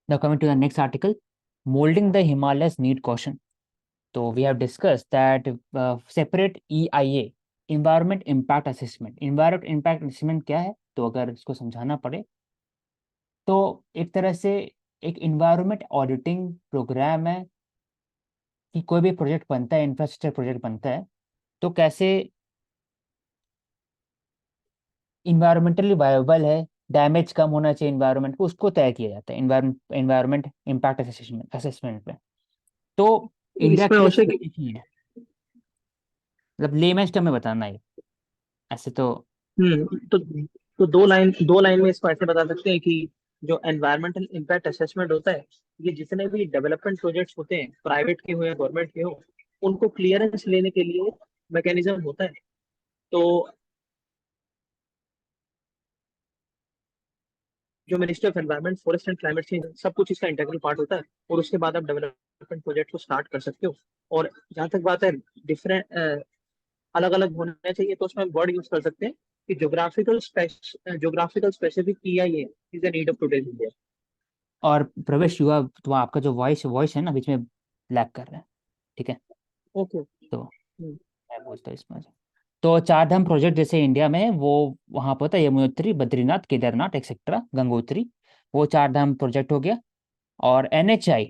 Now coming to the next article, molding the Himalayas need caution. So we have discussed that separate EIA, Environment Impact Assessment. Environment Impact Assessment क्या है? तो अगर इसको समझाना पड़े तो एक तरह से एक इन्वायरमेंट ऑडिटिंग प्रोग्राम है कि कोई भी प्रोजेक्ट बनता है, इंफ्रास्ट्रक्चर प्रोजेक्ट बनता है, तो कैसे इन्वायरमेंटली वायबल है, डैमेज कम होना चाहिए इन्वायरमेंट को, उसको तय किया जाता है इन्वायरमेंट इम्पैक्ट असेसमेंट में। तो इंडिया इसमें के लिए औषधि सिर्फ एक ही है, मतलब लेमेस्ट में बताना है ऐसे तो। तो दो लाइन में इसको ऐसे बता सकते हैं कि जो एनवायरमेंटल इम्पैक्ट असेसमेंट होता है, ये जितने भी डेवलपमेंट प्रोजेक्ट्स होते हैं, प्राइवेट के हो या गवर्नमेंट के हो, उनको क्लियरेंस लेने के लिए मैकेनिज्म होता है। तो जो ministry of environment, forest and climate change, सब कुछ इसका इंटीग्रल पार्ट होता है, और उसके बाद आप डेवलपमेंट प्रोजेक्ट को स्टार्ट कर सकते हो। और जहाँ तक बात है डिफरेंट अलग अलग होना चाहिए, तो उसमें वर्ड यूज कर सकते हैं कि geographical specific EIA is the need of today's India. और प्रवेश युवा, तो आपका जो वॉइस वॉइस है ना बीच में लैग कर रहा है, ठीक है? ओके। तो मैं बोलता हूँ इसमें। तो चार धाम प्रोजेक्ट जैसे इंडिया में है, वो वहाँ पर होता है यमुनोत्री, बद्रीनाथ, केदारनाथ एक्सेट्रा, गंगोत्री, वो चार धाम प्रोजेक्ट हो गया। और NHI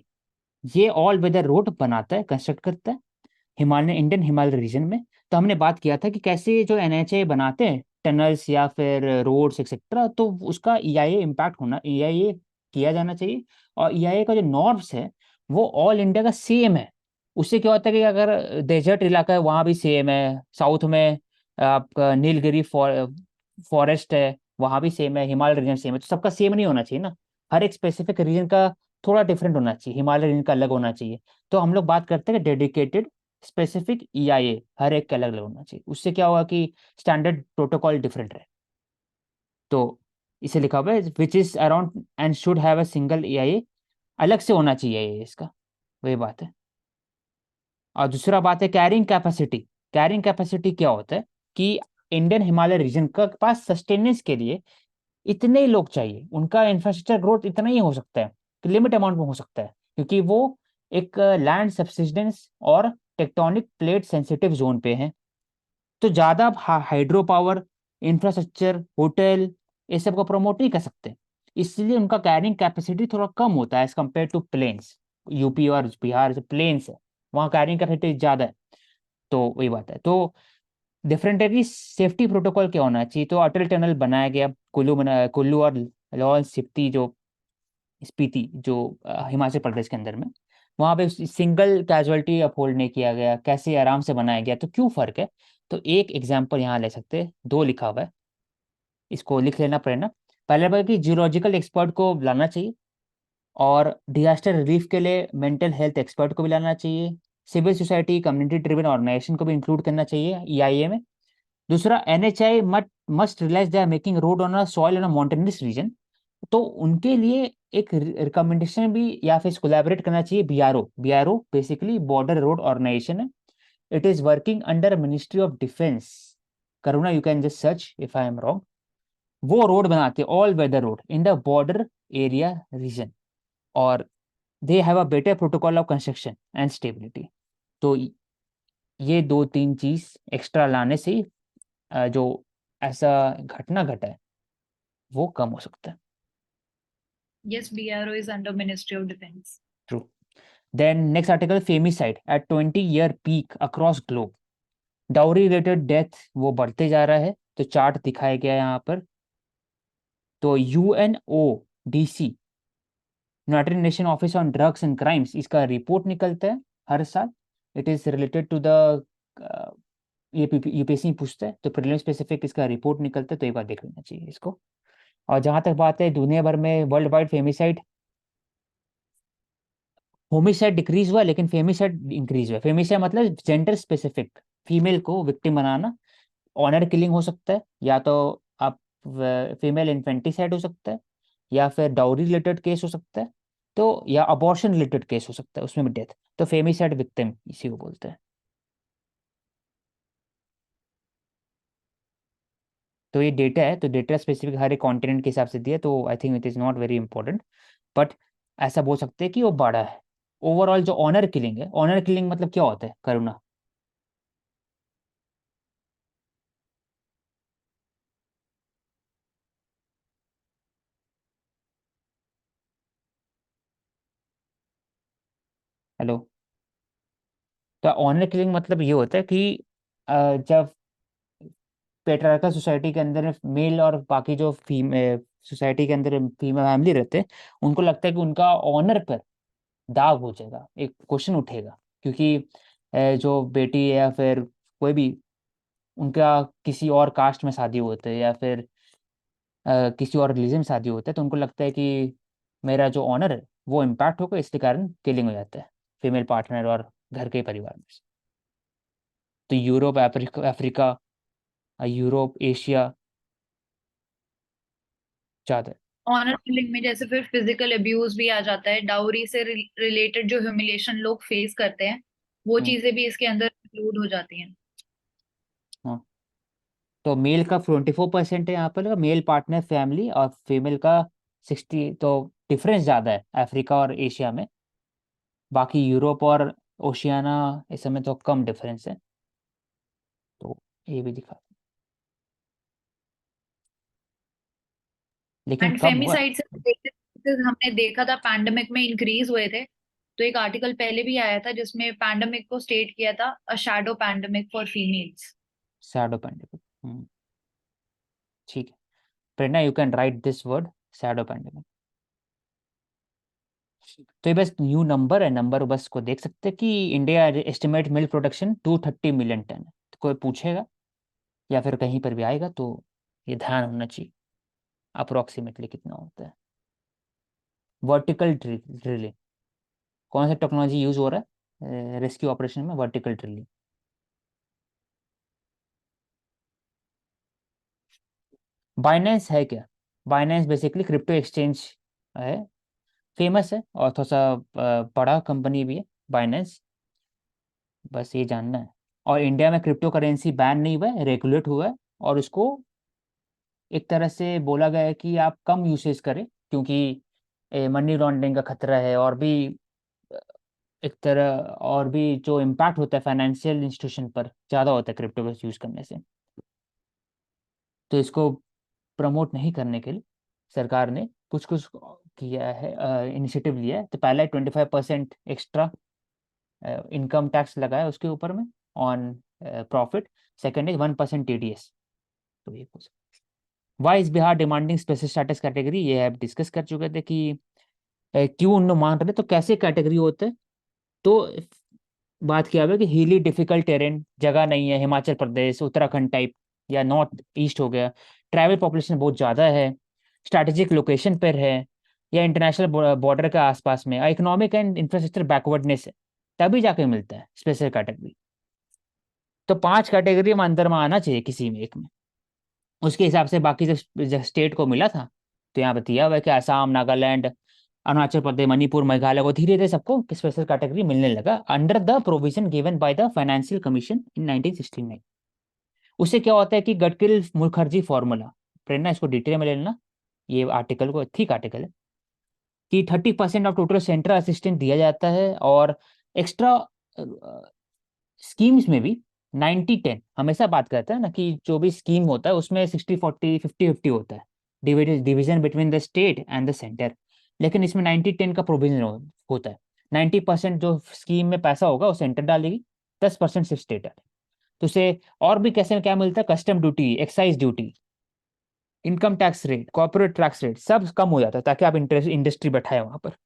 ये ऑल वेदर रोड बनाता है, कंस्ट्रक्ट करता है हिमालय, इंडियन हिमालय रीजन में। तो हमने बात किया था कि कैसे ये जो NHI बनाते हैं टनल्स या फिर रोड्स एक्सेट्रा, तो उसका EIA इम्पैक्ट होना, EIA किया जाना चाहिए। और EIA का जो नॉर्म्स है वो ऑल इंडिया का सेम है। उससे क्या होता है कि अगर डेजर्ट इलाका है वहाँ भी सेम है, साउथ में आपका नीलगिरी फॉरेस्ट है वहाँ भी सेम है, हिमालय रीजन सेम है, तो सबका सेम नहीं होना चाहिए ना। हर एक स्पेसिफिक रीजन का थोड़ा डिफरेंट होना चाहिए, हिमालय रीजन का अलग होना चाहिए। तो हम लोग बात करते हैं डेडिकेटेड स्पेसिफिक EIA, हर एक का अलग अलग होना चाहिए। उससे क्या होगा कि स्टैंडर्ड प्रोटोकॉल डिफरेंट रहे। तो इसे लिखा हुआ है which is around and should have a single EIA, अलग से होना चाहिए ये इसका, वही बात है। और दूसरा बात है कैरिंग कैपेसिटी। कैरिंग कैपेसिटी क्या होता है कि इंडियन हिमालय रीजन का पास सस्टेनेंस के लिए इतने ही लोग चाहिए, उनका इंफ्रास्ट्रक्चर ग्रोथ इतना ही हो सकता है, कि लिमिट अमाउंट में हो सकता है, क्योंकि वो एक लैंड सब्सिडेंस और टेक्टोनिक प्लेट सेंसिटिव जोन पे है। तो ज्यादा हाइड्रो पावर, इंफ्रास्ट्रक्चर, होटल, ये सब को प्रमोट नहीं कर सकते, इसलिए उनका कैरिंग कैपेसिटी थोड़ा कम होता है as compare to plains. UP और बिहार जो प्लेन्स है वहाँ कैरिंग कैपेसिटी ज्यादा है। तो वही बात है। तो डिफरेंटरी सेफ्टी प्रोटोकॉल क्या होना चाहिए? तो अटल टनल बनाया गया, कुल्लू और लाहौल स्पीति जो स्पीति जो हिमाचल प्रदेश के अंदर में, वहां पे सिंगल कैजुअलिटी अपहोल्ड नहीं किया गया, कैसे आराम से बनाया गया, तो क्यों फर्क है? तो एक एग्जांपल यहाँ ले सकते हैं, दो लिखा हुआ है, इसको लिख लेना पड़ेगा। पहले बार कि जियोलॉजिकल एक्सपर्ट को लाना चाहिए, और डिजास्टर रिलीफ के लिए मेंटल हेल्थ एक्सपर्ट को भी लाना चाहिए, civil society community driven organisation को भी इंक्लूड करना चाहिए EIA में। दूसरा, NHI must realise they are making road on a soil in a mountainous region, तो उनके लिए एक रिकमेंडेशन भी या फिर कोलैबोरेट करना चाहिए BRO। BRO basically border road organisation है। It is working under ministry of defence. Karuna you can just search if I am wrong. वो रोड बनाते all weather road in the border area region, और they have a better protocol of construction and stability. तो ये दो तीन चीज extra लाने से जो ऐसा घटना घटा है वो कम हो सकता है। Yes, BRO is under Ministry of Defense. True. Then next article, femicide at 20-year peak across globe. Dowry related death वो बढ़ते जा रहा है, तो चार्ट दिखाया गया है यहाँ पर। तो UNODC, United Nation office on drugs and crimes, इसका रिपोर्ट निकलता है हर साल। It is related to the, ये UPSC पूछता है, तो प्रीलिम स्पेसिफिक इसका रिपोर्ट निकलता है, तो एक बार देख लेना चाहिए इसको। और जहां तक बात है दुनिया भर में वर्ल्ड वाइड फेमिसाइड, होमिसाइड डिक्रीज हुआ लेकिन फेमिसाइड इंक्रीज हुआ। फेमिसाइड मतलब जेंडर स्पेसिफिक, फीमेल को विक्टिम बनाना। ऑनर किलिंग हो सकता है, या तो आप फीमेल इन्फेंटिसाइड हो सकता है, या फिर डाउरी रिलेटेड केस हो सकता है, तो या अबॉर्शन रिलेटेड केस हो सकता है, उसमें भी डेथ। तो फेमिसाइड विक्टिम इसी को बोलते हैं। तो ये डेटा है, तो डेटा स्पेसिफिक हर एक कॉन्टिनेंट के हिसाब से दिया, तो I think it is not very important. But ऐसा बोल सकते हैं कि वो बड़ा है। ओवरऑल जो ऑनर किलिंग है, ऑनर किलिंग मतलब क्या होता है करुणा? हेलो। तो ऑनर किलिंग मतलब ये होता है कि जब पेट्रियार्कल सोसाइटी के अंदर मेल और बाकी जो फीमेल सोसाइटी के अंदर फीमेल फैमिली रहते हैं, उनको लगता है कि उनका ऑनर पर दाग हो जाएगा, एक क्वेश्चन उठेगा, क्योंकि जो बेटी है या फिर कोई भी उनका किसी और कास्ट में शादी होते है या फिर किसी और रिलीजन में शादी होता है, तो उनको लगता है कि मेरा जो ऑनर है वो इम्पैक्ट होगा, इसके कारण किलिंग हो जाता है फीमेल पार्टनर और घर के परिवार में से। तो Europe, Africa Africa, Europe, Asia ज़्यादा। ऑनर किलिंग में जैसे फिर फिजिकल अब्यूज भी आ जाता है, डाउरी से रिलेटेड जो ह्यूमिलेशन लोग फेस करते हैं, वो हम्म, चीजें भी इसके अंदर इंक्लूड हो जाती हैं। हाँ। तो मेल का 24% है यहाँ पर मेल पार्टनर फैमिली, और फीमेल का 60। तो डिफरेंस ज़्यादा है अफ्रीका और एशिया में। बाकी यूरोप और ओशियाना इस समय तो कम डिफरेंस है। तो ये भी दिखा, लेकिन एंड कब हुआ? फेमिसाइड से related हमने देखा था पैंडेमिक में इंक्रीज हुए थे। तो एक आर्टिकल पहले भी आया था जिसमें पैंडेमिक को स्टेट किया था a shadow pandemic for females. Shadow pandemic. ठीक है। Prerna, you can write this word, shadow pandemic. तो ये बस न्यू नंबर है, नंबर बस को देख सकते हैं कि India estimate milk production 230 million ton है। तो कोई पूछेगा या फिर कहीं पर भी आएगा तो ये ध्यान होना चाहिए अप्रोक्सीमेटली कितना होता है। वर्टिकल ड्रिलिंग, कौन सा टेक्नोलॉजी यूज हो रहा है रेस्क्यू ऑपरेशन में? Vertical drilling. बाइनेंस है क्या? बाइनेंस बेसिकली क्रिप्टो एक्सचेंज है, फेमस है और थोड़ा सा बड़ा कंपनी भी है बाइनेंस। बस ये जानना है। और इंडिया में क्रिप्टो करेंसी बैन नहीं हुआ है, रेगुलेट हुआ है। और उसको एक तरह से बोला गया है कि आप कम यूसेज करें, क्योंकि मनी लॉन्ड्रिंग का खतरा है, और भी अ, एक तरह और भी जो इम्पैक्ट होता है फाइनेंशियल इंस्टीट्यूशन पर ज़्यादा होता है क्रिप्टो का यूज़ करने से। तो इसको प्रमोट नहीं करने के लिए सरकार ने कुछ कुछ किया है, इनिशिएटिव लिया है। तो पहला 25% एक्स्ट्रा इनकम टैक्स लगाया उसके ऊपर में on profit. Second is 1% TDS। तो ये कुछ why is Bihar demanding special status category, ये आप डिस्कस कर चुके थे कि क्यों उन लोग मांग रहे, तो कैसे कैटेगरी होते हैं। तो बात किया हुआ है कि हिली डिफिकल्ट टेरेन, जगह नहीं है, हिमाचल प्रदेश, उत्तराखंड टाइप या नॉर्थ ईस्ट हो गया, ट्रैवल पॉपुलेशन बहुत ज़्यादा है, स्ट्रैटेजिक लोकेशन पर है, या इंटरनेशनल बॉर्डर के आसपास में, इकोनॉमिक एंड इंफ्रास्ट्रक्चर बैकवर्डनेस है, तभी जाके मिलता है स्पेशल कैटेगरी। तो 5 कैटेगरी में अंदर में आना चाहिए किसी में एक में। उसके हिसाब से बाकी जो स्टेट को मिला था, तो यहाँ पे दिया हुआ है कि असम, नागालैंड, अरुणाचल प्रदेश, मणिपुर, मेघालय को धीरे धीरे सबको स्पेशल कैटेगरी मिलने लगा under the provision given by the financial commission इन 1969। उससे क्या होता है कि गडकरी मुखर्जी फॉर्मूला, प्रेरणा इसको डिटेल में ले लेना, ये आर्टिकल को ठीक आर्टिकल है, कि 30% ऑफ टोटल सेंट्रल असिस्टेंट दिया जाता है, और एक्स्ट्रा स्कीम्स में भी 90-10 हमेशा बात करते हैं ना, कि जो भी स्कीम होता है उसमें 60-40, 50-50 होता है, division between the state and the centre. लेकिन इसमें 90-10 का प्रोविजन होता है। 90% जो स्कीम में पैसा होगा वो सेंटर डालेगी, 10% सिर्फ स्टेट डालेगी। तो उसे और भी कैसे क्या मिलता है, custom duty, excise duty, income tax rate, corporate tax rate सब कम हो जाता है, ताकि आप इंडस्ट्री बैठाए वहां पर।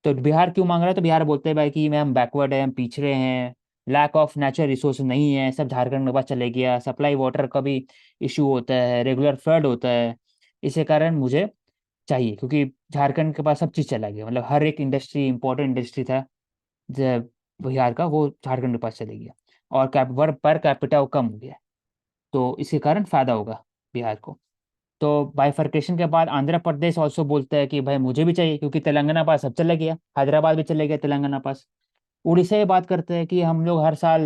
तो बिहार क्यों मांग रहा है? तो बिहार बोलते हैं भाई कि मैं हम बैकवर्ड है, हम पिछड़े हैं, लैक ऑफ नेचुरल रिसोर्स नहीं है, सब झारखंड के पास चले गया, सप्लाई वाटर का भी इशू होता है, रेगुलर फ्लड होता है। इसी कारण मुझे चाहिए, क्योंकि झारखंड के पास सब चीज़ चला गया, मतलब हर एक इंडस्ट्री, इंपॉर्टेंट इंडस्ट्री था बिहार का, वो झारखंड के पास चले गया। और पर कैपिटा वो कम हो गया। तो इसी कारण फायदा होगा बिहार को। तो बाइफर्केशन के बाद आंध्र प्रदेश ऑल्सो बोलता है कि भाई मुझे भी चाहिए, क्योंकि तेलंगाना पास सब चला गया, हैदराबाद भी चले गया तेलंगाना पास। उड़ीसा ये बात करते हैं कि हम लोग हर साल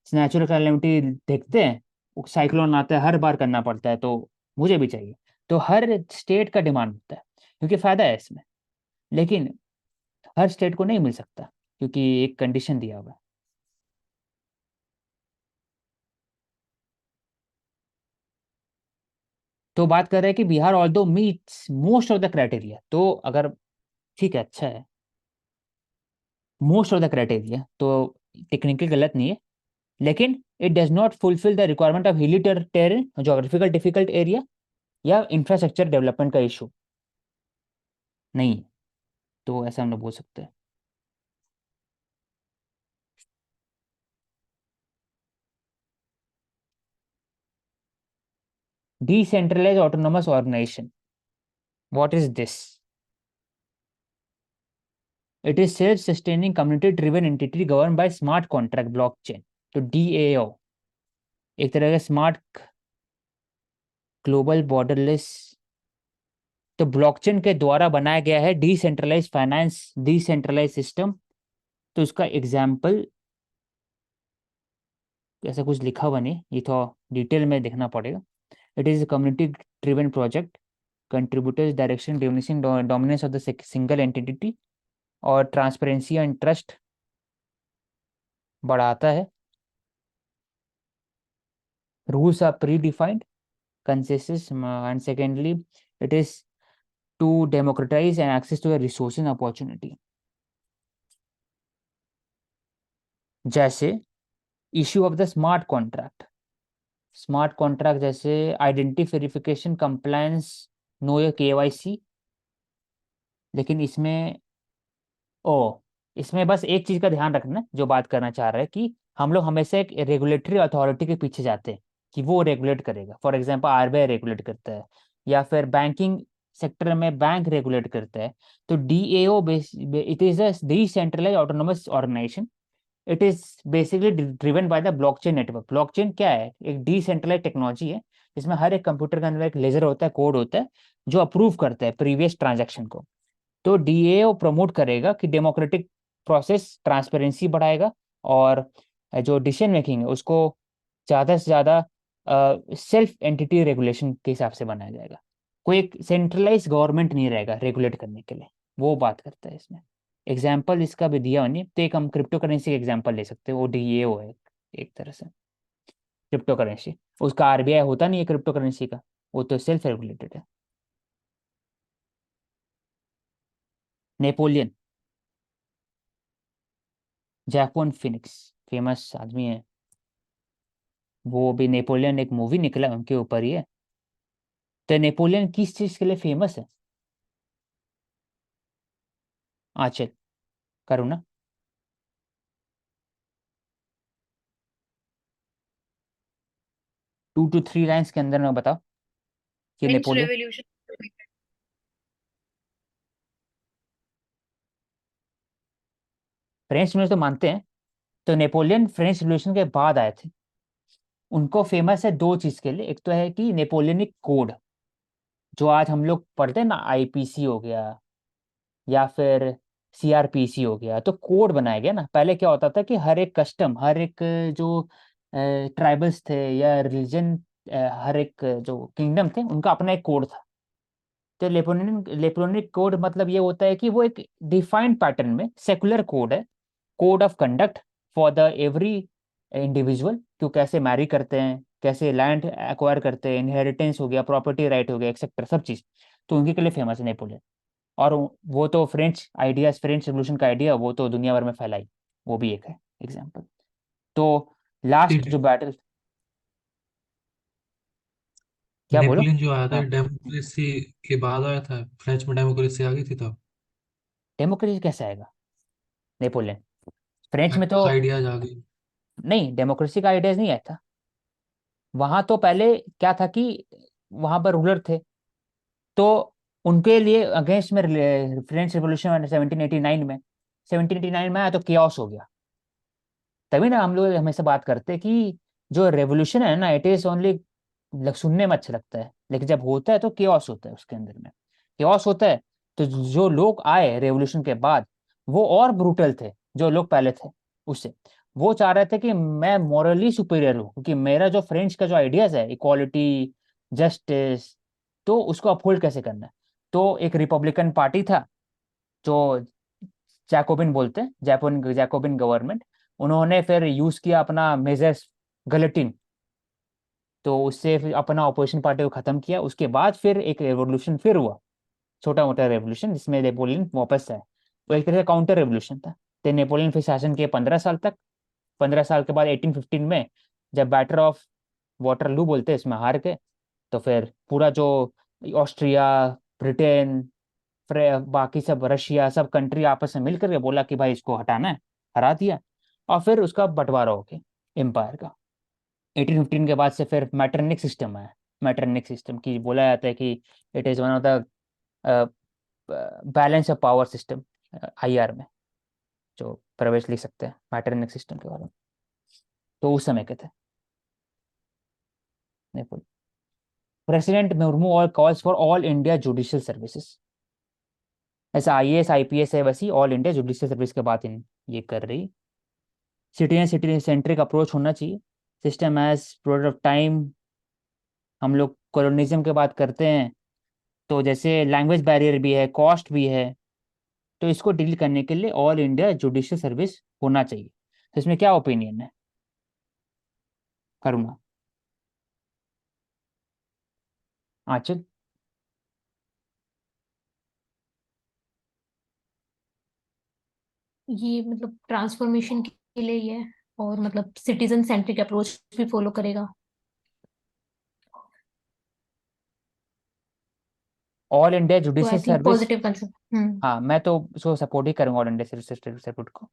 नेचुरल कैलेमिटी देखते हैं, साइक्लोन आता है, हर बार करना पड़ता है, तो मुझे भी चाहिए। तो हर स्टेट का डिमांड होता है, क्योंकि फायदा है इसमें। लेकिन हर स्टेट को नहीं मिल सकता, क्योंकि एक कंडीशन दिया हुआ है। तो बात कर रहे हैं कि Bihar although meets most of the criteria, तो अगर ठीक है, अच्छा है, मोस्ट ऑफ द क्राइटेरिया तो टेक्निकल गलत नहीं है, लेकिन it does not fulfil the requirement of hilly terrain, geographical difficult area, या इंफ्रास्ट्रक्चर डेवलपमेंट का इशू नहीं है। तो ऐसा हम लोग बोल सकते हैं। Decentralise autonomous organisation, what is this? It is self sustaining community driven entity govern by smart contract blockchain. तो डीएओ एक तरह का स्मार्ट ग्लोबल बॉर्डरलेस, तो ब्लॉकचेन के द्वारा बनाया गया है डिसेंट्रलाइज फाइनेंस, डिसेंट्रलाइज सिस्टम। तो इसका एग्जाम्पल ऐसा कुछ लिखा हुआ नहीं, ये तो डिटेल में देखना पड़ेगा। It is community driven project, contributors direction diminishing dominance of the single entity, और ट्रांसपेरेंसी एंड ट्रस्ट बढ़ाता है। Rules are pre defined consensus, and secondly it is to democratise and access to resource and opportunity. जैसे issue of the smart contract, smart contract जैसे identity verification, compliance, know your KYC. लेकिन इसमें ओ इसमें बस एक चीज का ध्यान रखना, जो बात करना चाह रहा है कि हम लोग हमेशा एक रेगुलेटरी अथॉरिटी के पीछे जाते हैं कि वो रेगुलेट करेगा। फॉर एग्जांपल आरबीआई रेगुलेट करता है, या फिर बैंकिंग सेक्टर में बैंक रेगुलेट करता है। तो DAO it is a decentralise autonomous organisation. It is basically driven by the blockchain network. Blockchain क्या है? एक डिसेंट्रलाइज टेक्नोलॉजी है, जिसमें हर एक कंप्यूटर के अंदर एक लेजर होता है, कोड होता है, जो अप्रूव करता है प्रीवियस ट्रांजैक्शन को। तो डीएओ प्रमोट करेगा कि डेमोक्रेटिक प्रोसेस, ट्रांसपेरेंसी बढ़ाएगा, और जो डिसीजन मेकिंग है उसको ज़्यादा से ज़्यादा सेल्फ एंटिटी रेगुलेशन के हिसाब से बनाया जाएगा। कोई एक सेंट्रलाइज गवर्नमेंट नहीं रहेगा रेगुलेट करने के लिए, वो बात करता है इसमें। एग्जाम्पल इसका भी दिया नहीं, तो एक हम क्रिप्टो करेंसी का एग्जाम्पल ले सकते हैं, वो डीएओ है एक तरह से। क्रिप्टो करेंसी, उसका आरबीआई होता नहीं है क्रिप्टो करेंसी का, वो तो सेल्फ रेगुलेटेड है। नेपोलियन, जैक्वन फिनिक्स, फेमस आदमी है वो भी। नेपोलियन एक मूवी निकला उनके ऊपर ही है। तो नेपोलियन किस चीज के लिए फेमस है? आंचल, करुणा। 2 to 3 लाइन्स के अंदर में बताओ कि फ्रेंच नेपोलियन। रेवोल्यूशन। फ्रेंच में तो मानते हैं। तो नेपोलियन फ्रेंच रिवॉल्यूशन के बाद आए थे। उनको फेमस है दो चीज के लिए, एक तो है कि नेपोलियनिक कोड, जो आज हम लोग पढ़ते हैं ना, आईपीसी हो गया या फिर सीआरपीसी हो गया, तो कोड बनाया गया ना। पहले क्या होता था कि हर एक कस्टम, हर एक जो ट्राइबल्स थे या रिलीजन, हर एक जो किंगडम थे, उनका अपना एक कोड था। तो लेपोनिक कोड मतलब ये होता है कि वो एक डिफाइंड पैटर्न में सेकुलर कोड है, code of conduct for the every individual, क्यों कैसे मैरी करते हैं, कैसे लैंड एक्वायर करते हैं, इनहेरिटेंस हो गया, प्रॉपर्टी राइट हो गया, एक्सेट्रा सब चीज़। तो उनके के लिए फेमस है नेपोलियन। और वो तो फ्रेंच आइडियाज, फ्रेंच रेवोल्यूशन का आइडिया वो तो दुनिया भर में फैलाई, वो भी एक है एग्जाम्पल। तो ये लास्ट जो बैटल, क्या बोलो? नेपोलियन जो आया था हाँ, डेमोक्रेसी के बाद आया था, फ्रेंच में डेमोक्रेसी आ गई थी तब डेमोक्रेसी कैसे आएगा? नेपोलियन फ्रेंच में तो आइडियाज आ गई। नहीं, डेमोक्रेसी का आइडियाज नहीं आया था। वहां तो पहले क्या था कि वहां पर रूलर थे, तो उनके लिए अगेंस्ट में फ्रेंच रिवॉल्यूशन 1789 में, 1789 में आया तो केओस हो गया। तभी ना हम लोग हमेशा बात करते हैं कि जो रेवोल्यूशन है ना, इट इज ओनली, सुनने में अच्छा लगता है, लेकिन जब होता है तो केओस होता है उसके अंदर में। केओस होता है तो जो लोग आए रेवोल्यूशन के बाद, वो और ब्रूटल थे जो लोग पहले थे उससे। वो चाह रहे थे कि मैं मॉरली सुपीरियर हूँ, क्योंकि मेरा जो फ्रेंच का जो आइडियाज है, इक्वालिटी, जस्टिस, तो उसको अपहोल्ड कैसे करना है। तो एक रिपब्लिकन पार्टी था, जो जैकोबिन बोलते हैं, जैकोबिन गवर्नमेंट, उन्होंने फिर यूज किया अपना मेजर्स गलेटिन, तो उससे फिर अपना ऑपोजिशन पार्टी को खत्म किया। उसके बाद फिर एक रेवोल्यूशन फिर हुआ, छोटा मोटा रेवोल्यूशन, जिसमें नेपोलियन वापस आया। वो एक तरह से काउंटर रेवोल्यूशन था। तो नेपोलियन फिर शासन किए 15 साल तक। 15 साल के बाद 1815 में जब बैटर ऑफ वाटरलू बोलते हैं इसमें हार के, तो फिर पूरा जो ऑस्ट्रिया, ब्रिटेन, बाकी सब रशिया, सब कंट्री आपस में मिल करके बोला कि भाई इसको हटाना है, हरा दिया। और फिर उसका बंटवारा हो गया एम्पायर का। 1815 के बाद से फिर मैटरनिक सिस्टम आया। मैटरनिक सिस्टम की बोला जाता है कि it is one of the balance of power system, IR में जो प्रवेश लिख सकते हैं मैटरनिक सिस्टम के बारे में। तो उस समय के थे नेपोल। प्रेसिडेंट मुर्मू और calls for all India judicial services. ऐसा आईएएस आईपीएस है, वैसी ऑल इंडिया जुडिशियल सर्विस के बात इन ये कर रही। सिटीजन सेंट्रिक अप्रोच होना चाहिए। System as product of time. हम लोग कॉलोनिज्म की बात करते हैं, तो जैसे लैंग्वेज बैरियर भी है, कॉस्ट भी है, तो इसको डील करने के लिए ऑल इंडिया जुडिशियल सर्विस होना चाहिए। तो इसमें क्या ओपिनियन है करुणा? आंचल? ये मतलब ट्रांसफॉर्मेशन के लिए ही है, और मतलब सिटीजन सेंट्रिक अप्रोच भी फॉलो करेगा। ऑल इंडिया तो I judicial think service, positive concept. हाँ मैं तो उसको सपोर्ट ही करूंगा ऑल इंडिया सर्विस को।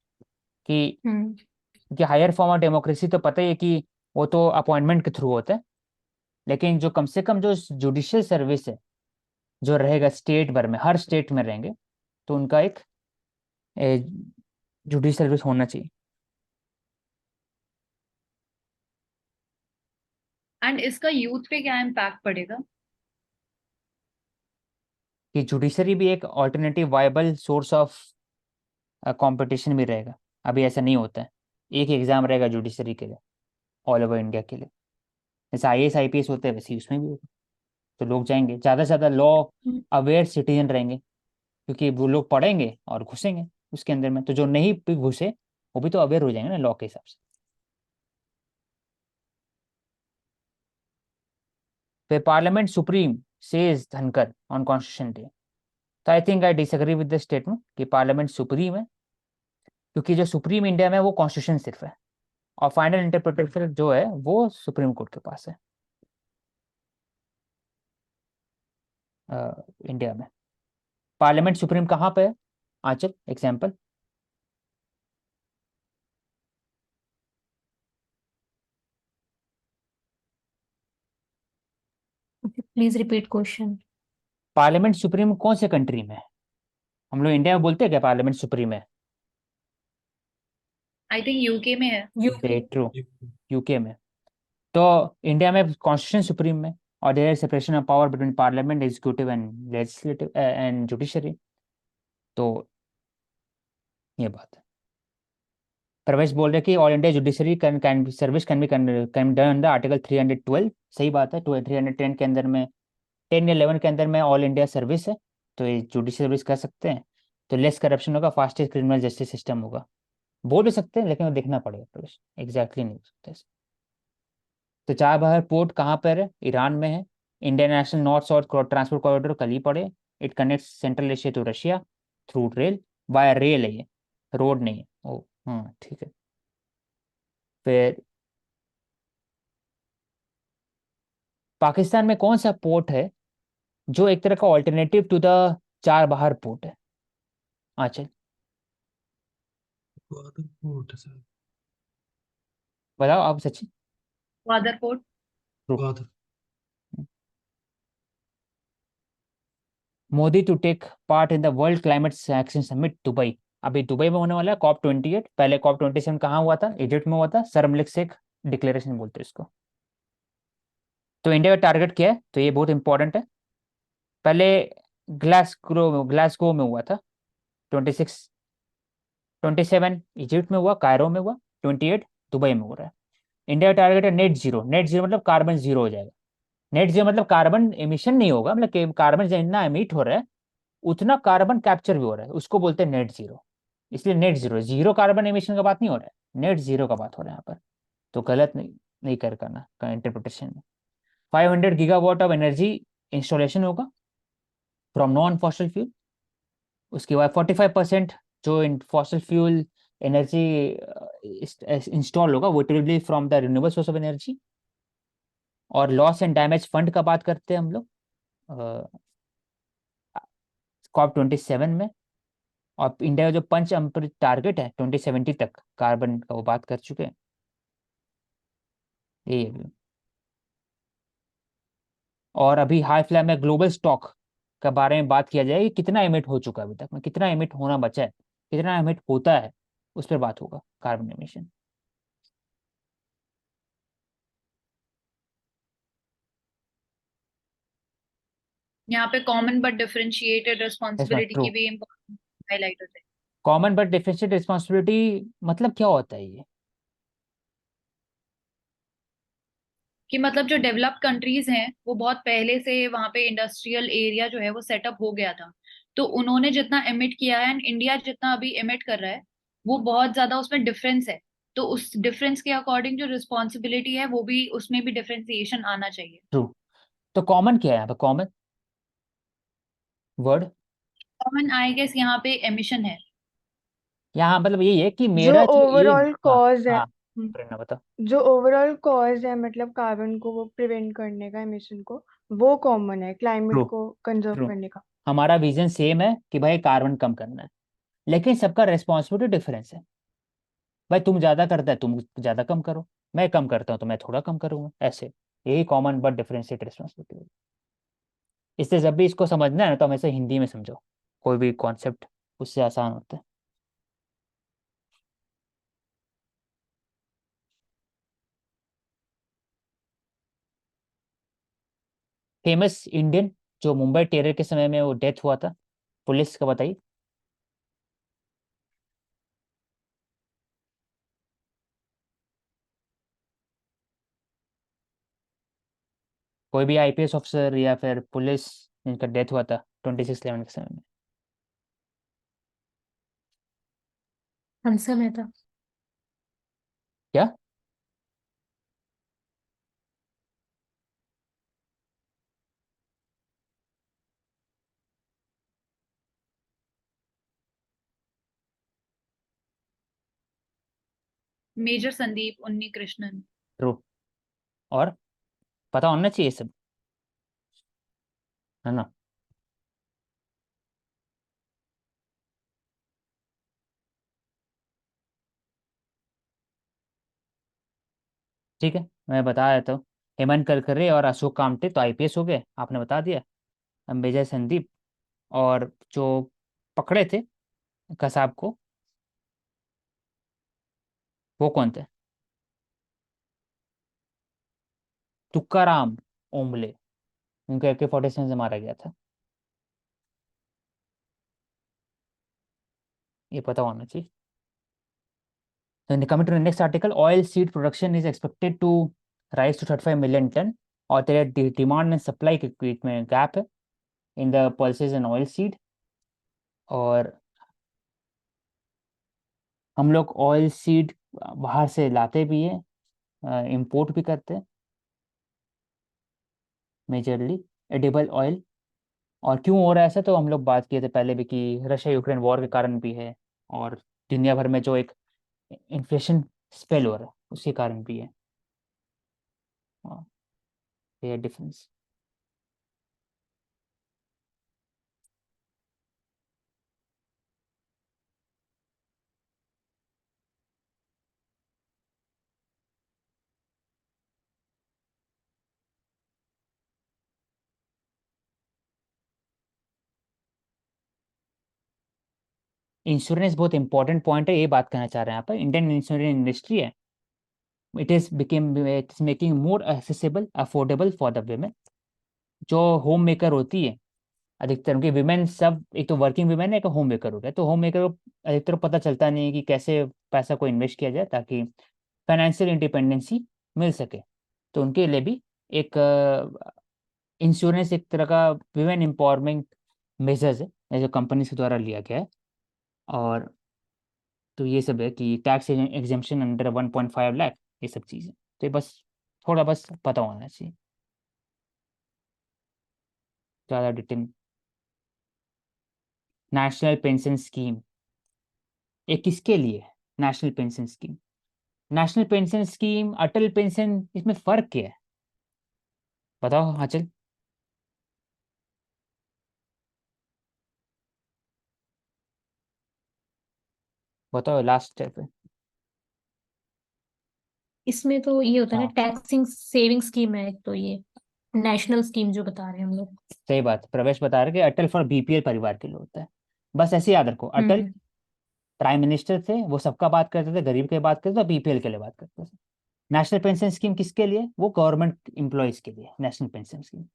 कि हम्म। हायर फॉर्म ऑफ डेमोक्रेसी तो पता ही है कि वो तो अपॉइंटमेंट के थ्रू होता है, लेकिन जो कम से कम जो जुडिशियल सर्विस है जो रहेगा स्टेट भर में, हर स्टेट में रहेंगे, तो उनका एक जुडिशियल सर्विस होना चाहिए। एंड इसका यूथ पे क्या इम्पैक्ट पड़ेगा? कि जुडिशरी भी एक alternative viable source of competition भी रहेगा। अभी ऐसा नहीं होता है, एक एग्जाम रहेगा जुडिशरी के लिए ऑल ओवर इंडिया के लिए। जैसे आईएएस आईपीएस होते हैं वैसे ही उसमें भी होगा। तो लोग जाएंगे, ज़्यादा से ज़्यादा लॉ अवेयर सिटीजन रहेंगे, क्योंकि वो लोग पढ़ेंगे और घुसेंगे उसके अंदर में। तो जो नहीं भी घुसे वो भी तो अवेयर हो जाएंगे ना लॉ के हिसाब से। फिर पार्लियामेंट सुप्रीम सेज धनकर ऑन कॉन्स्टिट्यूशन डे। तो I think I disagree with the statement कि पार्लियामेंट सुप्रीम है, क्योंकि जो सुप्रीम इंडिया में है वो कॉन्स्टिट्यूशन सिर्फ है, और फाइनल इंटरप्रिटेशन जो है वो सुप्रीम कोर्ट के पास है इंडिया में। पार्लियामेंट सुप्रीम कहाँ पे है Anchal, example? Please repeat question. Parliament supreme कौन से कंट्री में है? हम लोग इंडिया में बोलते हैं क्या पार्लियामेंट सुप्रीम है? आई थिंक यूके में है। यूके। ट्रू, यूके में। तो इंडिया में कॉन्स्टिट्यूशन सुप्रीम में, और there is separation of power between parliament, executive and legislative and judiciary. तो ये बात है। प्रवेश बोल रहे कि all India judiciary can service can be can done under article 312। सही बात है। 310 के अंदर में, 10 या 11 के अंदर में ऑल इंडिया सर्विस है, तो ये जुडिशल सर्विस कर सकते हैं। तो लेस करप्शन होगा, फास्टेस्ट क्रिमिनल जस्टिस सिस्टम होगा। बोल भी सकते हैं, लेकिन वो देखना पड़ेगा प्रवेश, एग्जैक्टली नहीं हो सकता ऐसे। तो चाबहार पोर्ट कहाँ पर है? ईरान में है। Indian national north south transport corridor कल ही पड़े। It connects central Asia to Russia through rail, via rail है ये, रोड नहीं है। ओ हाँ ठीक है। फिर पाकिस्तान में कौन सा पोर्ट है जो एक तरह का alternative to the Chabahar port है आंचल? ग्वादर पोर्ट है सर। बताओ आप Sachin. Gwadar port. Gwadar. Modi to take part in the world climate action summit Dubai. अभी दुबई में होने वाला है COP28। पहले COP27 कहाँ हुआ था? इजिप्ट में हुआ था। शर्म शेख डिक्लेरेशन बोलते हैं इसको। तो इंडिया का टारगेट क्या है? तो ये बहुत इंपॉर्टेंट है। पहले ग्लासगो में हुआ था 26, 27 इजिप्ट में हुआ, कायरो में हुआ, 28 दुबई में हो रहा है। इंडिया का टारगेट है नेट जीरो। नेट जीरो मतलब कार्बन जीरो हो जाएगा। नेट जीरो मतलब कार्बन एमिशन नहीं होगा, मतलब कार्बन जितना एमिट हो रहा है उतना कार्बन कैप्चर भी हो रहा है, उसको बोलते हैं नेट जीरो। इसलिए net zero, zero carbon emission का बात नहीं हो रहा है, नेट जीरो का बात हो रहा है यहाँ पर। तो गलत नहीं नहीं करना का इंटरप्रिटेशन में। 500 गीगावाट ऑफ एनर्जी इंस्टॉलेशन होगा फ्रॉम नॉन फॉसिल फ्यूल। उसके बाद 45% जो इन फॉसिल फ्यूल एनर्जी इंस्टॉल होगा वो it will be from the renewable source of energy. और लॉस एंड डैमेज फंड का बात करते हैं हम लोग COP27 में। और इंडिया का जो पंच अमृत टारगेट है 2070 तक कार्बन का, वो बात कर चुके हैं। यही है। और अभी हाई फ्लेम में ग्लोबल स्टॉक के बारे में बात किया जाए कि कितना एमिट हो चुका है अभी तक में, कितना एमिट होना बचा है, कितना एमिट होता है, उस पर बात होगा कार्बन एमिशन। यहाँ पे common but differentiated responsibility true. की भी इम्पोर्टेंस हाईलाइट होते हैं। कॉमन बट डिफरेंशिएट रिस्पॉन्सिबिलिटी मतलब क्या होता है ये? कि मतलब जो डेवलप्ड कंट्रीज हैं वो बहुत पहले से वहां पे इंडस्ट्रियल एरिया जो है वो सेटअप हो गया था, तो उन्होंने जितना एमिट किया है एंड इंडिया जितना अभी एमिट कर रहा है वो बहुत ज्यादा उसमें डिफरेंस है। तो उस डिफरेंस के अकॉर्डिंग जो रिस्पॉन्सिबिलिटी है वो भी उसमें भी डिफरेंशिएशन आना चाहिए। ट्रू। तो कॉमन क्या है यहाँ पे, common word common I guess यहाँ पे एमिशन है। यहाँ मतलब यही है कि जो मेरा जो ये। ओवरऑल हाँ कॉज है। हाँ, हम्म, प्रेरणा बता। जो ओवरऑल कॉज है मतलब कार्बन को वो प्रिवेंट करने का, एमिशन को, वो कॉमन है ट्रू। क्लाइमेट को कंजर्व ट्रू। करने का। हमारा विजन सेम है कि भाई कार्बन कम करना है, लेकिन सबका रेस्पॉन्सिबिलिटी डिफरेंस है। भाई तुम ज्यादा करता है, तुम ज्यादा कम करो, मैं कम करता हूँ तो मैं थोड़ा कम करूंगा, ऐसे। यही कॉमन बट डिफरेंशिएट रिस्पॉन्सिबिलिटी। इससे जब भी इसको समझना है ना तो हमेशा हिंदी में समझो, कोई भी कॉन्सेप्ट, उससे आसान होता है। फेमस इंडियन जो मुंबई टेरर के समय में वो डेथ हुआ था, पुलिस का बताइए। कोई भी आईपीएस ऑफिसर या फिर पुलिस जिनका डेथ हुआ था 26/11 के समय में। हंसा मेहता। क्या? मेजर संदीप उन्नी कृष्णन। ट्रू। और पता होना चाहिए सब, है ना? ठीक है, मैं बता देता हूँ। हेमंत करकरे और अशोक कामटे तो आईपीएस हो गए, आपने बता दिया। अब मेजर संदीप और जो पकड़े थे कसाब को, वो कौन थे? तुकाराम ओम्बले, उनको AK-47 से मारा गया था। ये पता होना चाहिए। Coming to the next article, oil seed production is expected to rise to 35 million ton। और तेरे डिमांड एंड सप्लाई के बीच में गैप है in the pulses and oil seed. और हम लोग ऑयल सीड बाहर से लाते भी हैं, इंपोर्ट भी करते हैं मेजरली एडिबल ऑयल। और क्यों हो रहा है ऐसा, तो हम लोग बात किए थे पहले भी कि रशिया यूक्रेन वॉर के कारण भी है, और दुनिया भर में जो एक इन्फ्लेशन स्पेल हो रहा है उसके कारण भी है। ये डिफरेंस। इंश्योरेंस बहुत इंपॉर्टेंट पॉइंट है, ये बात करना चाह रहे हैं यहाँ पर। इंडियन इंश्योरेंस इंडस्ट्री है, it is making more accessible affordable for the women. जो होम मेकर होती है, अधिकतर उनकी विमेन सब, एक तो वर्किंग विमेन है, एक होम मेकर हो गया, तो होम मेकर को अधिकतर पता चलता नहीं है कि कैसे पैसा को इन्वेस्ट किया जाए ताकि फाइनेंशियल इंडिपेंडेंसी मिल सके। तो उनके लिए भी एक इंश्योरेंस एक तरह का विमेन एम्पावरमेंट मेजर्स है, ऐसे कंपनी के द्वारा लिया गया है। और तो ये सब है कि टैक्स एग्जेम्पशन अंडर 1.5 लाख, ये सब चीज़ें। तो ये बस थोड़ा बस पता होना चाहिए, ज़्यादा डिटेल। नेशनल पेंशन स्कीम, ये किसके लिए है? National pension scheme, national pension scheme, Atal pension, इसमें फर्क क्या है? बताओ आंचल। बताओ लास्ट स्टेप है। इसमें तो ये होता है ना, हाँ टैक्सिंग सेविंग स्कीम है एक, तो ये नेशनल स्कीम जो बता रहे हैं हम लोग। सही बात, प्रवेश बता रहे कि अटल फॉर बीपीएल परिवार के लिए होता है। बस ऐसे याद रखो, अटल हम्म। प्राइम मिनिस्टर थे, वो सबका बात करते थे, गरीब की बात करते थे, बीपीएल के लिए बात करते थे। नेशनल पेंशन स्कीम किसके लिए? वो गवर्नमेंट एम्प्लॉयज के लिए नेशनल पेंशन स्कीम।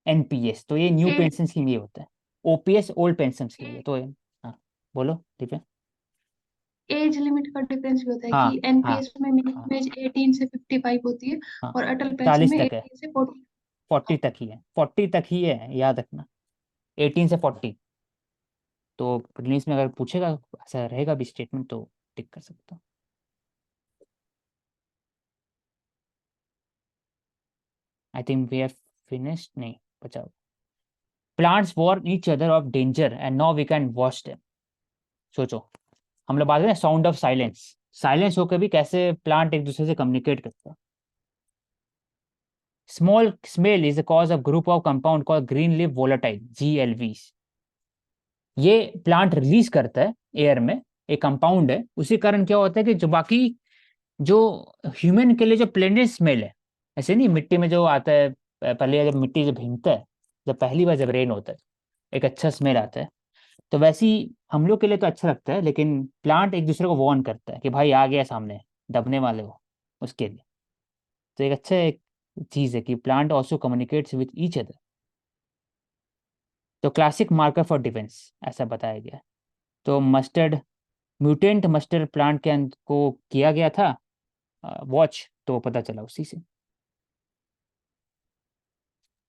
एनपीएस तो ये न्यू एज पेंशन स्कीम ये होता है। ओपीएस ओल्ड पेंशन के लिए। तो हाँ बोलो दिव्या। एज लिमिट का डिफरेंस भी होता है हाँ कि हाँ एनपीएस में हाँ मिनिमम एज 18 से 55 होती है, हाँ और अटल पेंशन 40 में तक है, 18 से 40। 40 तक ही है, 40 तक ही है, याद रखना, 18 से 40। तो प्रीलिम्स में अगर पूछेगा ऐसा रहेगा भी स्टेटमेंट तो टिक कर सकता हूँ। I think we have finished, नहीं बचा। Plants warn each other of danger and now we can watch them. सोचो, हम लोग बात करें साउंड ऑफ साइलेंस, साइलेंस होकर भी कैसे प्लांट एक दूसरे से कम्युनिकेट करता है। Small smell is the cause of group of compound called green leaf volatile, GLVs। ये प्लांट रिलीज करता है एयर में, एक कंपाउंड है, उसी कारण क्या होता है कि जो बाकी जो ह्यूमन के लिए जो प्लेनेट स्मेल है, ऐसे नहीं मिट्टी में जो आता है, पहले जब मिट्टी जब भीगता है, जब पहली बार जब रेन होता है, एक अच्छा स्मेल आता है। तो वैसे ही हम लोग के लिए तो अच्छा लगता है, लेकिन प्लांट एक दूसरे को वार्न करता है कि भाई आ गया सामने, दबने वाले हो, उसके लिए। तो एक अच्छा एक चीज है कि plant also communicates with each other. तो क्लासिक मार्कर फॉर डिफेंस ऐसा बताया गया है। तो मस्टर्ड, म्यूटेंट मस्टर्ड प्लांट के को किया गया था वॉच, तो पता चला उसी से,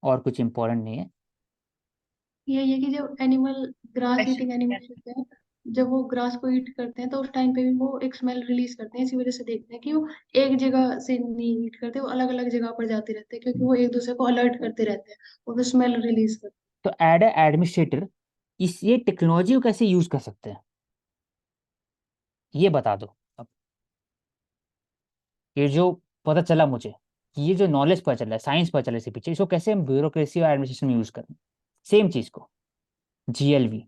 और कुछ इंपॉर्टेंट नहीं है। यही है कि जब एनिमल, ग्रास ईटिंग एनिमल्स होते हैं, जब वो ग्रास को ईट करते हैं तो उस टाइम पे भी वो एक स्मेल रिलीज करते हैं। इसी वजह से देखते हैं कि वो एक जगह से नहीं ईट करते, वो अलग अलग जगह पर जाते रहते हैं, क्योंकि वो एक दूसरे को अलर्ट करते रहते हैं और वो स्मेल रिलीज करते तो एड एडमिनिस्ट्रेटर, इस ये टेक्नोलॉजी को कैसे यूज कर सकते हैं, ये बता दो अब। ये जो पता चला मुझे कि ये जो नॉलेज पता चला है, साइंस पता चला इसके पीछे, इसको कैसे हम ब्यूरोक्रेसी और एडमिनिस्ट्रेशन में यूज करें, सेम चीज को। GLV,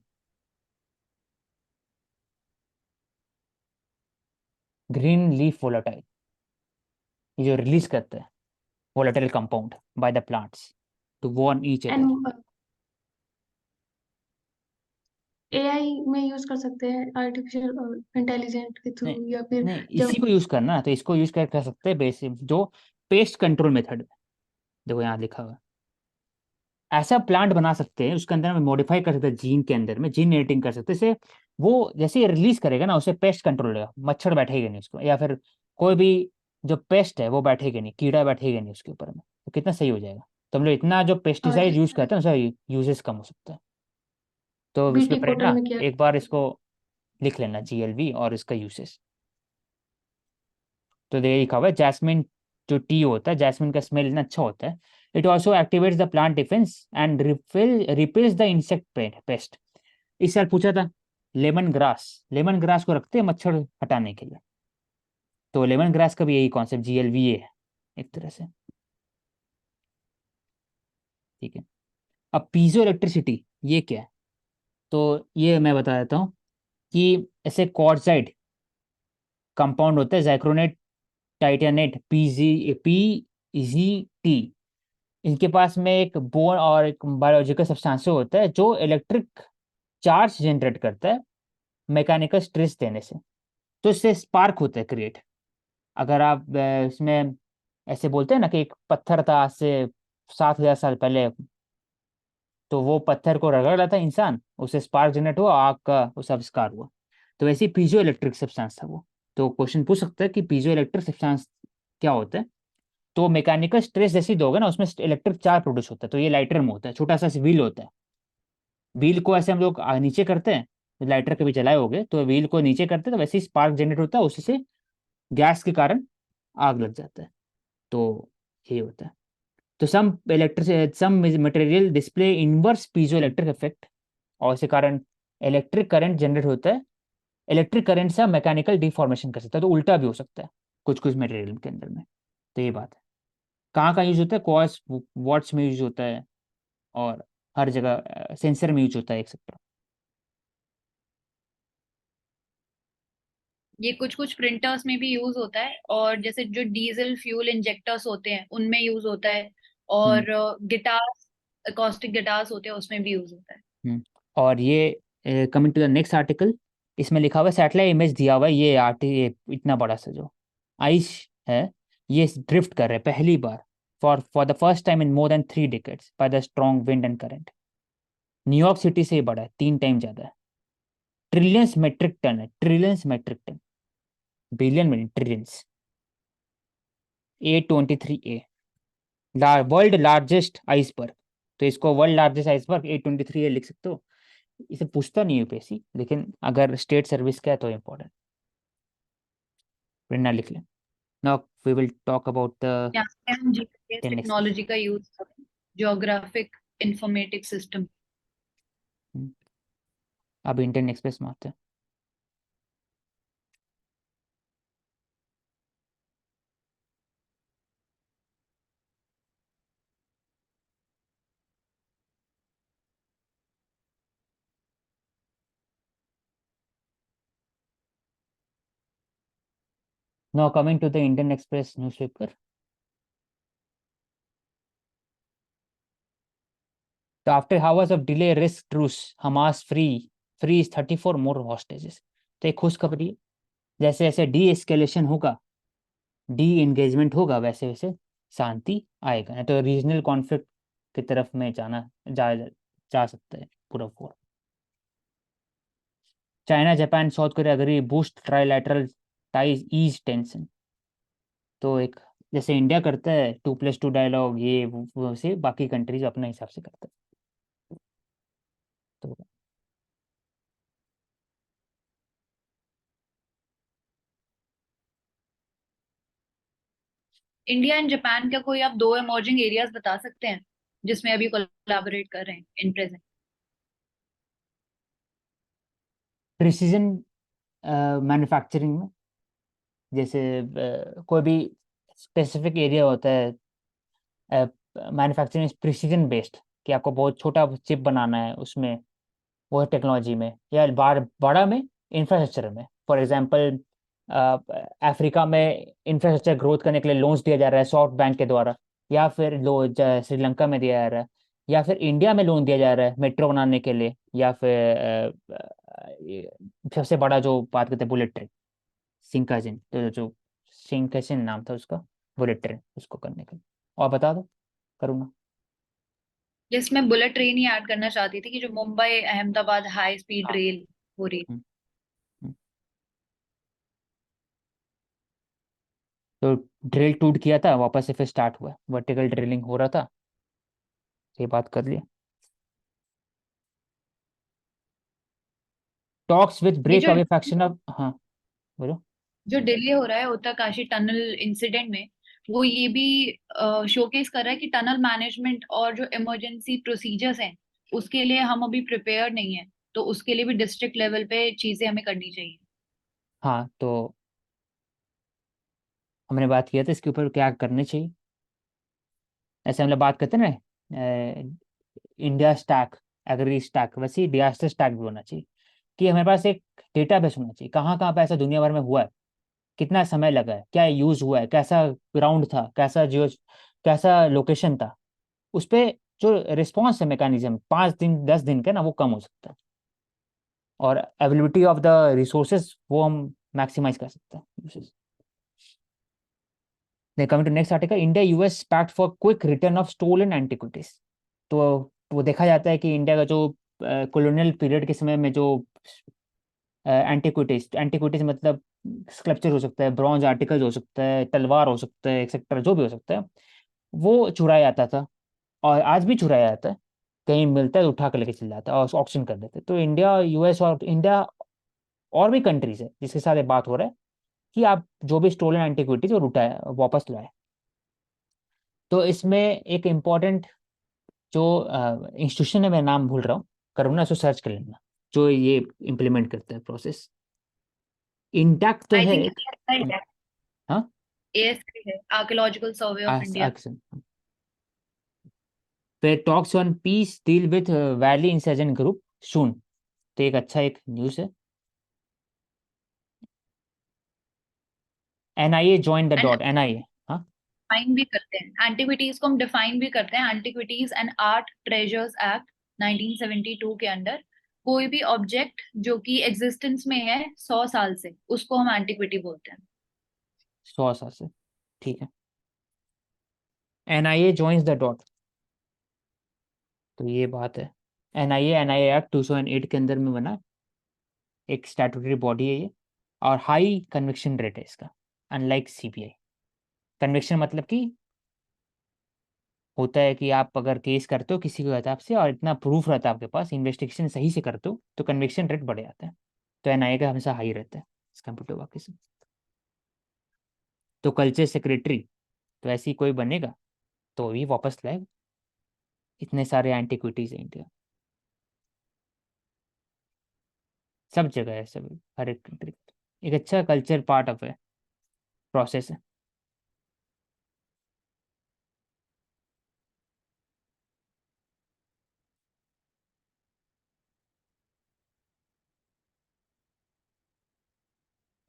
ग्रीन लीफ वोलेटाइल, ये जो रिलीज करते हैं volatile compound by the plants to warn each हैं। other। एंड एआई में यूज कर सकते हैं, आर्टिफिशियल इंटेलिजेंट के थ्रू, नहीं या फिर नहीं, जब इसी को यूज करना है, तो इसको यूज कर सकते हैं बेसिक जो पेस्ट कंट्रोल मेथड है। देखो यहाँ लिखा हुआ है, ऐसा प्लांट बना सकते हैं उसके अंदर में मॉडिफाई कर सकते हैं, जीन के अंदर में जीन एडिटिंग कर सकते हैं, इससे वो जैसे ही रिलीज करेगा ना, उसे पेस्ट कंट्रोल रहेगा, मच्छर बैठेगा नहीं उसको, या फिर कोई भी जो पेस्ट है वो बैठेगा नहीं, कीड़ा बैठेगा नहीं उसके ऊपर में, तो कितना सही हो जाएगा। तो हम लोग इतना जो पेस्टिसाइड यूज करते हैं उसका यूजेस कम हो सकता है। तो इसके बीटी ऊपर पोर्टल ना में किया। एक बार इसको लिख लेना, GLV और इसका यूसेस। तो देखिए लिखा हुआ है, जैस्मिन जो टी होता है, जैस्मिन का स्मेल इतना अच्छा होता है, it also activates the plant defence and repels the insect pest. इस साल पूछा था लेमन ग्रास, लेमन ग्रास को रखते हैं मच्छर हटाने के लिए, तो लेमन ग्रास का भी यही कॉन्सेप्ट GLV है एक तरह से। ठीक है, अब पीजो इलेक्ट्रिसिटी ये क्या है? तो ये मैं बता देता हूँ कि ऐसे क्वार्टजाइट कंपाउंड होता है, जैक्रोनेट, टाइटेनेट, PZT, इनके पास में एक बोन और एक बायोलॉजिकल सब्सटेंस होता है जो इलेक्ट्रिक चार्ज जनरेट करता है मैकेनिकल स्ट्रेस देने से। तो इससे स्पार्क होता है क्रिएट। अगर आप इसमें ऐसे बोलते हैं ना कि एक पत्थर था आज से 7,000 साल पहले, तो वो पत्थर को रगड़ रहा था इंसान, उससे स्पार्क जनरेट हुआ, आग का उस आविष्कार हुआ। तो वैसे ही पीजो इलेक्ट्रिक सब्सटेंस था वो। तो क्वेश्चन पूछ सकता है कि पीजो इलेक्ट्रिक सब्सटेंस क्या होता है? तो मैकेनिकल स्ट्रेस जैसी दोगे ना, उसमें इलेक्ट्रिक चार्ज प्रोड्यूस होता है, तो ये लाइटर में होता है, छोटा सा व्हील होता है, व्हील को ऐसे हम लोग नीचे करते हैं, लाइटर कभी जलाए होगे तो व्हील को नीचे करते हैं तो वैसे ही स्पार्क जनरेट होता है, उसी से गैस के कारण आग लग जाता है। तो ये होता है। तो some material display inverse piezo electric effect, और इसी कारण इलेक्ट्रिक करंट जनरेट होता है। इलेक्ट्रिक करंट से मैकेनिकल डिफॉर्मेशन कर सकता है, तो उल्टा भी हो सकता है कुछ कुछ मटेरियल के अंदर में। तो ये बात है। कहाँ कहाँ यूज होता है, कॉस वॉट्स में यूज होता है, और हर जगह सेंसर में यूज होता है एक्सेट्रा। ये कुछ कुछ प्रिंटर्स में भी यूज होता है, और जैसे जो डीजल फ्यूल इंजेक्टर्स होते हैं उनमें यूज होता है, हम्म। और गिटार्स, अकॉस्टिक गिटार्स होते हैं उसमें भी यूज होता है। और ये coming to the next article, इसमें लिखा हुआ है सैटेलाइट इमेज दिया हुआ है, ये इतना बड़ा सा जो आइस है, ये ड्रिफ्ट कर रहे हैं पहली बार for the first time in more than 3 decades by the strong wind and current. New York city से ही बड़ा है, 3 टाइम ज्यादा है। ट्रिलियंस मेट्रिक टन है, ट्रिलियंस मेट्रिक टन, बिलियन में trillions. A23A, world largest iceberg. तो इसको वर्ल्ड लार्जेस्ट आइसबर्ग A23A लिख सकते हो। इसे पूछता नहीं यूपीएससी, लेकिन अगर स्टेट सर्विस का है तो इम्पोर्टेंट, प्रेरणा लिख लें। Now we will talk about the यहाँ पे हम जीपीएस इंडियन एक्सप्रेस। टेक्नोलॉजी का यूज करें, ज्योग्राफिक इंफॉर्मेटिक सिस्टम। अब इंडियन एक्सप्रेस में आते हैं। Now coming to the Indian Express newspaper. तो after hours of delay, risk truce, Hamas frees 34 more hostages। तो एक खुशखबरी है, जैसे जैसे डी एस्केलेशन होगा, डी एंगेजमेंट होगा, वैसे वैसे शांति आएगा, नहीं तो रीजनल कॉन्फ्लिक्ट की तरफ में जा सकता है पूरा four. China Japan South Korea agree boost trilateral ties ease tension. तो एक जैसे इंडिया करता है 2+2 डायलॉग, ये वैसे बाकी कंट्रीज अपने हिसाब से करता है। तो इंडिया एंड जापान का कोई आप दो इमर्जिंग एरियाज बता सकते हैं जिसमें अभी कोलैबोरेट कर रहे हैं इन प्रेजेंट? प्रिसीजन मैन्युफैक्चरिंग में, जैसे कोई भी स्पेसिफिक एरिया होता है, मैन्युफैक्चरिंग प्रिसीजन बेस्ड, कि आपको बहुत छोटा चिप बनाना है उसमें, वो टेक्नोलॉजी में, या बड़ा में इंफ्रास्ट्रक्चर में। फॉर एग्जांपल अफ्रीका में इंफ्रास्ट्रक्चर ग्रोथ करने के लिए लोन्स दिया जा रहा है सॉफ्ट बैंक के द्वारा, या फिर श्रीलंका में दिया जा रहा है, या फिर इंडिया में लोन दिया जा रहा है मेट्रो बनाने के लिए, या फिर सबसे बड़ा जो बात करते हैं बुलेट ट्रेन, सिंकाजिन, तो जो सिंकाजिन नाम था उसका, बुलेट ट्रेन, उसको करने के लिए। और बता दो, करूँगा। जिसमें बुलेट ट्रेन ही ऐड करना चाहती थी कि जो मुंबई अहमदाबाद हाई स्पीड हाँ। रेल हो रही है। हम्म, हम्म। तो ड्रिल टूट किया था, वापस से फिर स्टार्ट हुआ, वर्टिकल ड्रिलिंग हो रहा था, ये बात कर लिया। टॉक्स विद ये ब्रेक जो अवे फैक्शन ऑफ, हाँ बोलो। जो डिले हो रहा है उत्तरकाशी टनल इंसिडेंट में, वो ये भी शोकेस कर रहा है कि टनल मैनेजमेंट और जो इमरजेंसी प्रोसीजर्स हैं उसके लिए हम अभी प्रिपेयर नहीं है, तो उसके लिए भी डिस्ट्रिक्ट लेवल पे चीजें हमें करनी चाहिए। हाँ, तो हमने बात किया था इसके ऊपर क्या करने चाहिए। ऐसे हम लोग बात करते हैं ना, इंडिया स्टैक, एग्री स्टैक, वैसे ही डिजास्टर स्टैक भी होना चाहिए, कि हमारे पास एक डेटाबेस होना चाहिए, कहाँ कहाँ पे ऐसा दुनिया भर में हुआ है, कितना समय लगा है, क्या यूज हुआ है, कैसा ग्राउंड था, कैसा लोकेशन था, उस पे जो रिस्पॉन्स है मैकेनिज्म 5 दिन 10 दिन का ना, वो कम हो सकता है, और अवेलेबिलिटी ऑफ द रिसोर्सेज वो हम मैक्सिमाइज कर सकते हैं। Coming to next article, India US pact for quick return of stolen antiquities. तो वो देखा जाता है कि इंडिया का जो कॉलोनियल पीरियड के समय में जो एंटिक्विटीज, एंटिक्विटीज मतलब स्कल्पचर हो सकता है, ब्रॉन्ज आर्टिकल्स हो सकता है, तलवार हो सकता है, एक्सेट्रा जो भी हो सकता है, वो चुराया जाता था, और आज भी चुराया जाता है। कहीं मिलता है तो उठा कर लेके चल जाता है और ऑक्शन कर देते हैं। तो इंडिया, यूएस और इंडिया और भी कंट्रीज है जिसके साथ ये बात हो रहा है कि आप जो भी स्टोलन एंटिक्विटीज वो लुटाए वापस लाए। तो इसमें एक इम्पोर्टेंट जो इंस्टीट्यूशन है, मैं नाम भूल रहा हूँ, करूँगा उसको सर्च कर लेना, जो ये इम्प्लीमेंट करता है प्रोसेस। इंटैक्ट तो आई है। थिंक है, हाँ, ASI है, archaeological survey of India. Action पे talks on peace deal with valley insurgent group soon. तो एक अच्छा एक न्यूज़ है। NIA join the and dot, NIA. हाँ, डिफाइन भी करते हैं एंटिक्विटीज को, हम डिफाइन भी करते हैं। Antiquities and art treasures act 1972 के अंडर कोई भी ऑब्जेक्ट जो कि एग्जिस्टेंस में है 100 साल से, उसको हम एंटिक्विटी बोलते हैं। 100 साल से, ठीक है। एनआईए ज्वाइंस द डॉट, तो ये बात है। एनआईए एक्ट 2008 के अंदर में बना, एक स्टैट्यूटरी बॉडी है ये, और हाई कन्विक्शन रेट है इसका, अनलाइक सीबीआई। कन्विक्शन मतलब कि होता है कि आप अगर केस करते हो किसी के हिसाब से और इतना प्रूफ रहता है आपके पास, इन्वेस्टिगेशन सही से करते हो, तो कन्विक्शन रेट बढ़ जाता है। तो एनआईए का हमेशा हाई रहता है इस कंप्यूटर बाकी से। तो कल्चर सेक्रेटरी, तो ऐसी कोई बनेगा तो भी वापस लाएगा। इतने सारे एंटिक्विटीज हैं इंडिया, सब जगह है, सब हर एक कंट्री। एक अच्छा कल्चर पार्ट ऑफ है, प्रोसेस है।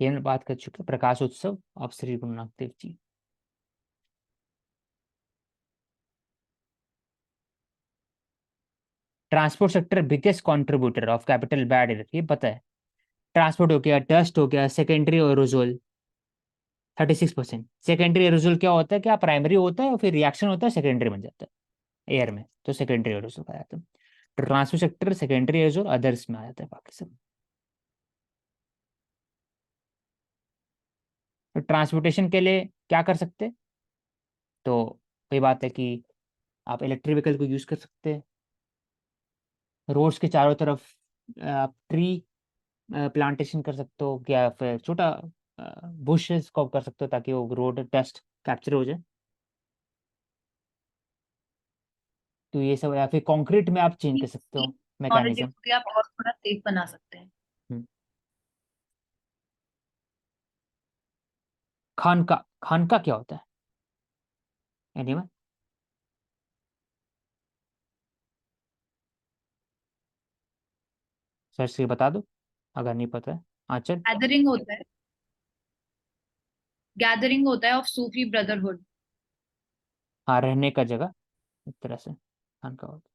ये मैं बात कर चुका, प्रकाश उत्सव of Shri Guru Nanak Dev ji. Transport sector biggest contributor of capital bad air, ये पता है। ट्रांसपोर्ट हो गया, डस्ट हो गया, सेकेंडरी एरोजोल 36%। सेकेंडरी एरोजोल क्या होता है, क्या प्राइमरी होता है और फिर रिएक्शन होता है, सेकेंडरी बन जाता है एयर में, तो सेकेंडरी एरोजोल आ जाता है। Transport sector secondary aerosol others में आ जाता है बाकी सब। तो ट्रांसपोर्टेशन के लिए क्या कर सकते हैं, तो वही बात है कि आप इलेक्ट्रिक व्हीकल को यूज़ कर सकते हैं। रोड्स के चारों तरफ आप ट्री प्लांटेशन कर सकते हो, या फिर छोटा बुशेस को कर सकते हो ताकि वो रोड डस्ट कैप्चर हो जाए। तो ये सब, या फिर कंक्रीट में आप चेंज कर सकते हो टेक्नोलॉजी मैकेनिज्म। को भी आप और थोड़ा सेफ बना सकते हैं। खानका, खानका क्या होता है एनीवन? सर से बता दो अगर नहीं पता है। आंचल? गैदरिंग होता है, गैदरिंग होता है ऑफ सूफी ब्रदरहुड। हाँ, रहने का जगह एक तरह से खानका होता है।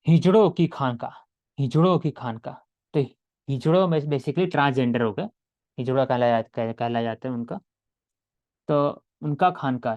हिजड़ों की खानका, हिजड़ों की खानका। तो हिजड़ों में बेसिकली ट्रांसजेंडर हो गए, हिजड़ा कहला जाता है उनका। तो उनका खानका